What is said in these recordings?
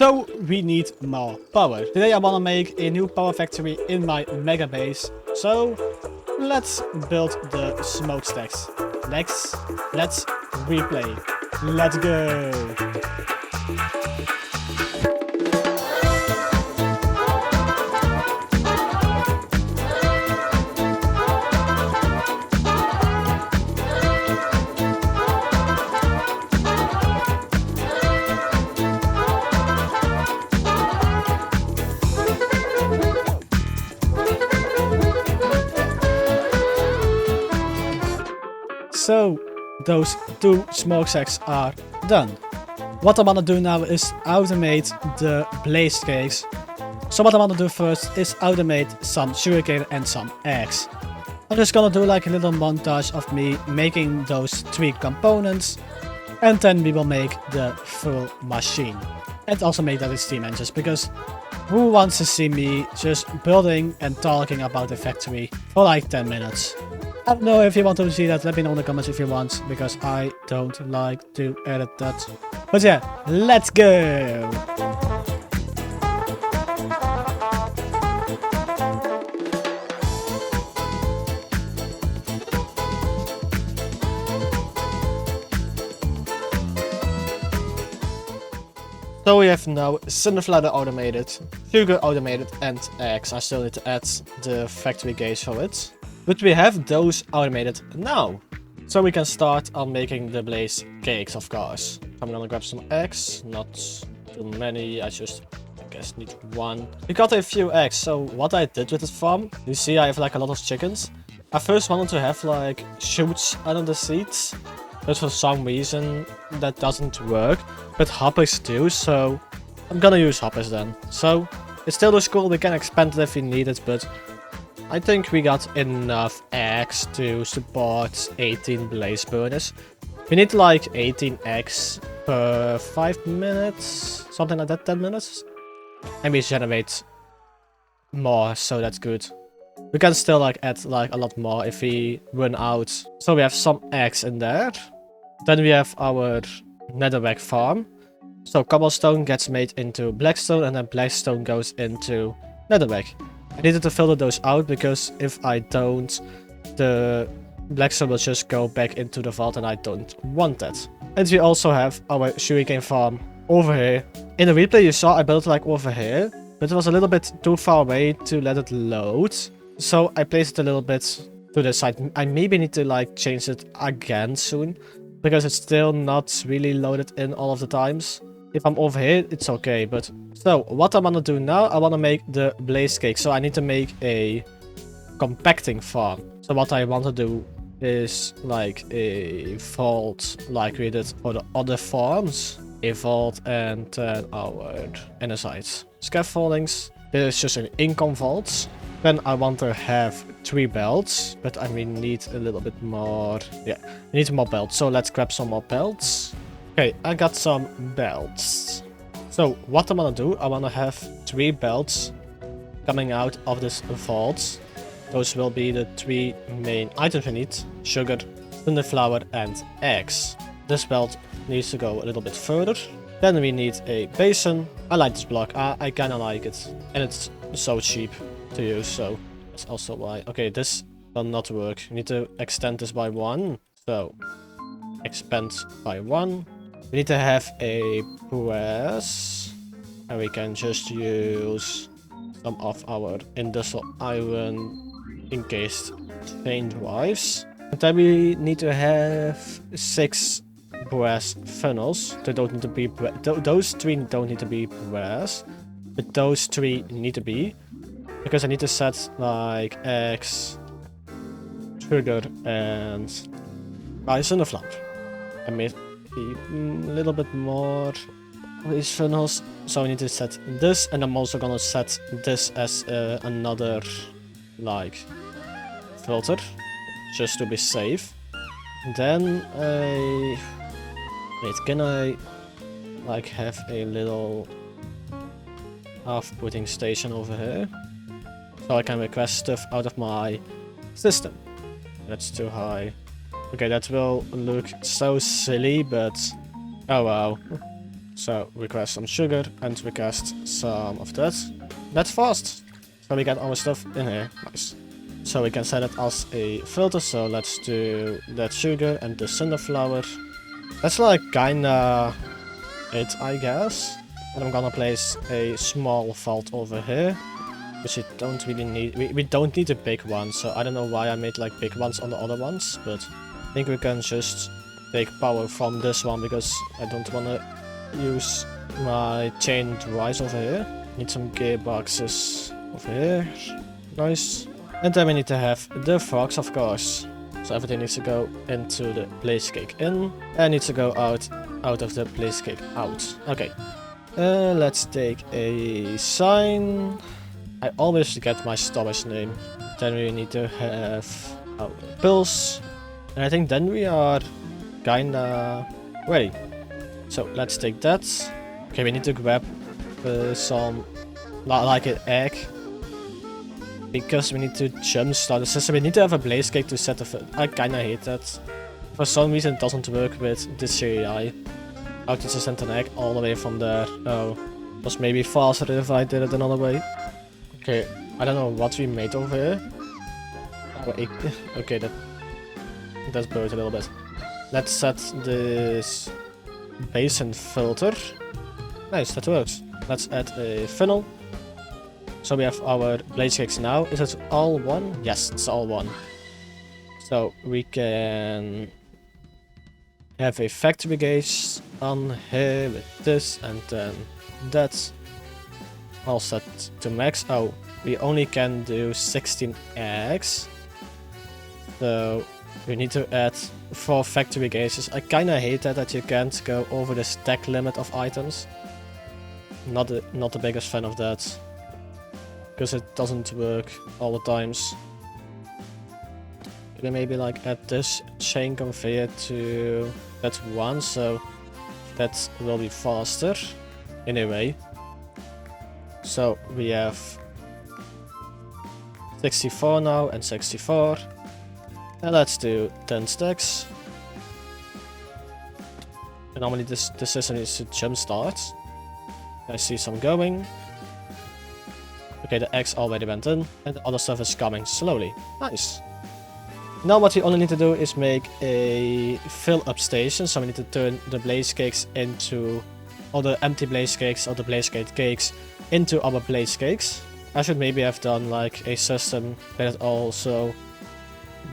So we need more power. Today I want to make a new power factory in my mega base. So let's build the smokestacks. Next, let's replay. Let's go. So those two smokestacks are done. What I want to do now is automate the blaze cakes. So what I want to do first is automate some sugarcane and some eggs. I'm just gonna do like a little montage of me making those 3 components, and then we will make the full machine. And also make that in steam engines, because who wants to see me just building and talking about the factory for like 10 minutes? I don't know if you want to see that, let me know in the comments if you want, because I don't like to edit that. But yeah, let's go! So we have now sunflower automated, sugar automated, and eggs. I still need to add the factory gates for it. But we have those automated now. So we can start on making the blaze cakes, of course. I'm gonna grab some eggs, not too many, I guess need 1. We got a few eggs, so what I did with this farm, you see I have like a lot of chickens. I first wanted to have like shoots out of the seeds, but for some reason that doesn't work. But hoppers do, so I'm gonna use hoppers then. So it still looks cool, we can expand it if we need it, but I think we got enough eggs to support 18 blaze burners. We need like 18 eggs per 5 minutes, something like that, 10 minutes. And we generate more, so that's good. We can still like add like a lot more if we run out. So we have some eggs in there. Then we have our netherrack farm. So cobblestone gets made into blackstone, and then blackstone goes into netherrack. I needed to filter those out, because if I don't, the blackstone will just go back into the vault, and I don't want that. And we also have our sugarcane farm over here. In the replay you saw I built it like over here, but it was a little bit too far away to let it load. So I placed it a little bit to the side. I maybe need to like change it again soon, because it's still not really loaded in all of the times. If I'm over here, it's okay, but... So, what I want to do now, I want to make the blaze cake. So I need to make a compacting farm. So what I want to do is like a vault like we did for the other farms. A vault and then our inner sides. Scaffoldings. This is just an income vault. Then I want to have 3 belts, but I mean need a little bit more. Yeah, we need more belts. So let's grab some more belts. Okay, I got some belts. So what I want to do, I want to have 3 belts coming out of this vault. Those will be the 3 main items we need: sugar, sunflower, and eggs. This belt needs to go a little bit further. Then we need a basin. I like this block, I kinda like it. And it's so cheap to use, so that's also why. Okay, this will not work. You need to extend this by 1. So expand by 1. We need to have a press, and we can just use some of our industrial iron encased chain drives. And then we need to have 6 brass funnels. They don't need to be those 3 don't need to be brass, but those 3 need to be, because I need to set like eggs, sugar, and sunflower. I made a little bit more of these funnels, so I need to set this, and I'm also gonna set this as another like filter, just to be safe. Then wait, can I like have a little half-putting station over here, so I can request stuff out of my system? That's too high. Okay, that will look so silly, but oh wow. So request some sugar and request some of that. That's fast. So we get our stuff in here. Nice. So we can set it as a filter. So let's do that sugar and the sunflower. That's like kinda it, I guess. And I'm gonna place a small vault over here, which we don't really need. We don't need a big one, so I don't know why I made like big ones on the other ones, but I think we can just take power from this one because I don't wanna use my chained rice over here. Need some gearboxes over here. Nice. And then we need to have the frogs, of course. So everything needs to go into the place cake in, and needs to go out of the place cake out. Okay. Let's take a sign. I always forget my storage name. Then we need to have our pills. And I think then we are kinda ready. So let's take that. Okay, we need to grab some, like an egg. Because we need to jumpstart the system. We need to have a blaze cake to set the I kinda hate that. For some reason it doesn't work with this CI. How to just send an egg all the way from there. Oh, it was maybe faster if I did it another way. Okay, I don't know what we made over here. Okay, that's broke a little bit. Let's set this basin filter. Nice, that works. Let's add a funnel. So we have our blaze cakes now. Is it all one? Yes, it's all one. So we can have a factory gauge on here with this and then that. All set to max. Oh, we only can do 16 eggs. So we need to add 4 factory gauges. I kinda hate that you can't go over the stack limit of items. Not the biggest fan of that. Because it doesn't work all the times. We maybe like add this chain conveyor to that one, so that will be faster anyway. So we have 64 now and 64. And let's do 10 stacks. And normally the system needs to jumpstart. I see some going. Okay, the eggs already went in, and the other stuff is coming slowly. Nice. Now what we only need to do is make a fill-up station, so we need to turn the blaze cakes into, all the empty blaze cakes, or the blaze cake cakes, into our blaze cakes. I should maybe have done like a system that also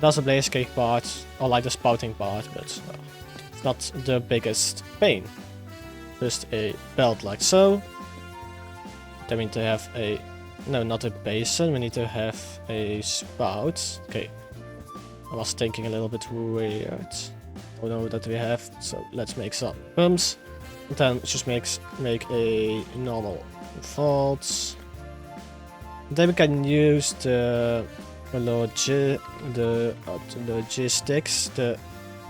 does a blaze cake part, or like the spouting part, but it's not the biggest pain. Just a belt like so. Then we need to have a, no, not a basin, we need to have a spout. Okay, I was thinking a little bit weird. Don't know that we have, so let's make some pumps. And then just make a normal vault. Then we can use the logistics, the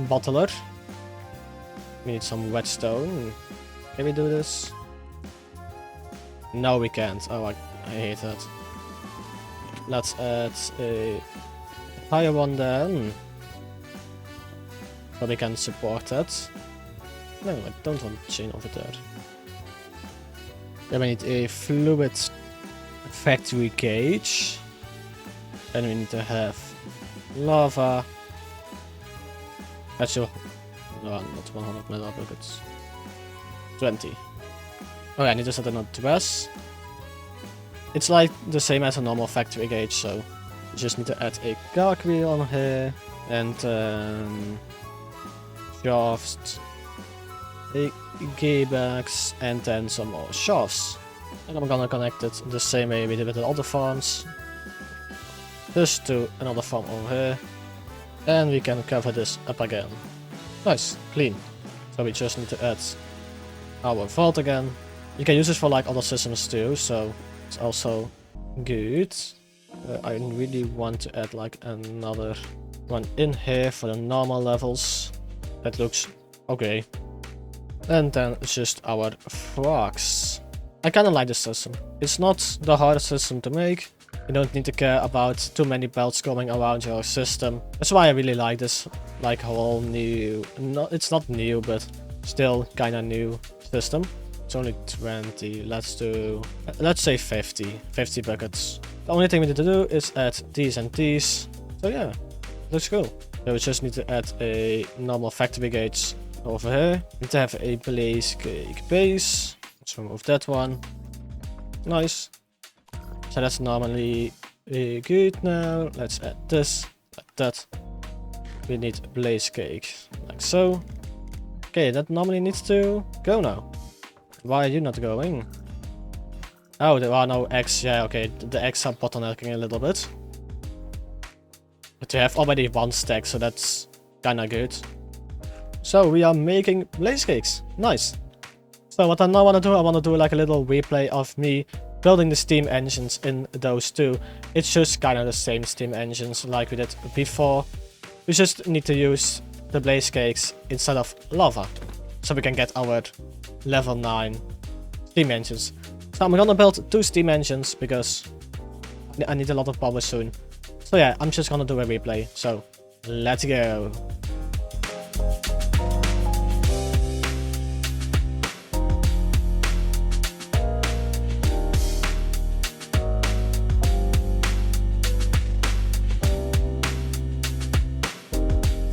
bottler. We need some whetstone. Can we do this? No, we can't. Oh, I hate that. Let's add a higher one then. So we can support that. No, I don't want a chain over there. Then we need a fluid factory gauge. Then we need to have lava. Actually, no, not 100 metal buckets. 20. Okay, I need to set an address. It's like the same as a normal factory gauge, so you just need to add a cog wheel on here and shafts, a gearbox, and then some more shafts. And I'm gonna connect it the same way we did with the other farms. Just to another farm over here. And we can cover this up again. Nice, clean. So we just need to add our vault again. You can use this for like other systems too, so it's also good. I really want to add like another one in here for the normal levels. That looks okay. And then it's just our frogs. I kinda like this system. It's not the hardest system to make. You don't need to care about too many belts going around your system. That's why I really like this, like whole new, it's not new, but still kinda new system. It's only 20. Let's say 50. 50 buckets. The only thing we need to do is add these and these. So yeah, looks cool. So we just need to add a normal factory gauge over here. We need to have a blaze cake base. Let's remove that one. Nice. So that's normally good now. Let's add this, like that. We need blaze cake, like so. Okay, that normally needs to go now. Why are you not going? Oh, there are no eggs. Yeah, okay, the eggs are bottlenecking a little bit. But you have already one stack, so that's kinda good. So we are making blaze cakes. Nice. So what I now want to do, I want to do like a little replay of me building the steam engines in those two. It's just kind of the same steam engines like we did before. We just need to use the blaze cakes instead of lava, so we can get our level 9 steam engines. So I'm gonna build 2 steam engines because I need a lot of power soon. So yeah, I'm just gonna do a replay. So let's go.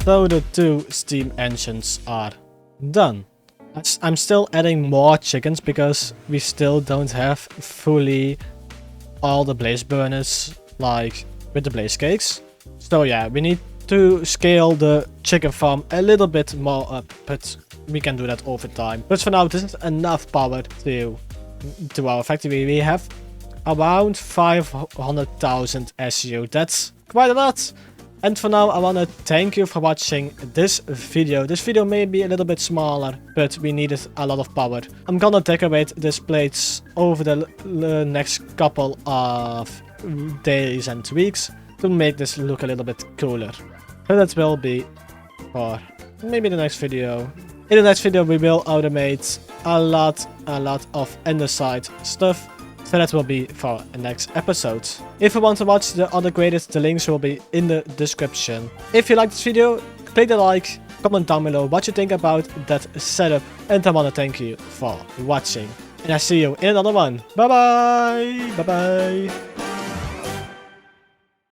So the 2 steam engines are done. I'm still adding more chickens because we still don't have fully all the blaze burners like with the blaze cakes. So yeah, we need to scale the chicken farm a little bit more up, but we can do that over time. But for now, this is enough power to our factory. We have around 500,000 SU. That's quite a lot. And for now, I want to thank you for watching this video. This video may be a little bit smaller, but we needed a lot of power. I'm gonna decorate these plates over the next couple of days and weeks to make this look a little bit cooler. So that will be for maybe the next video. In the next video, we will automate a lot of andesite stuff. So that will be for the next episode. If you want to watch the other creators, the links will be in the description. If you like this video, click the like, comment down below what you think about that setup. And I want to thank you for watching. And I see you in another one. Bye bye! Bye bye!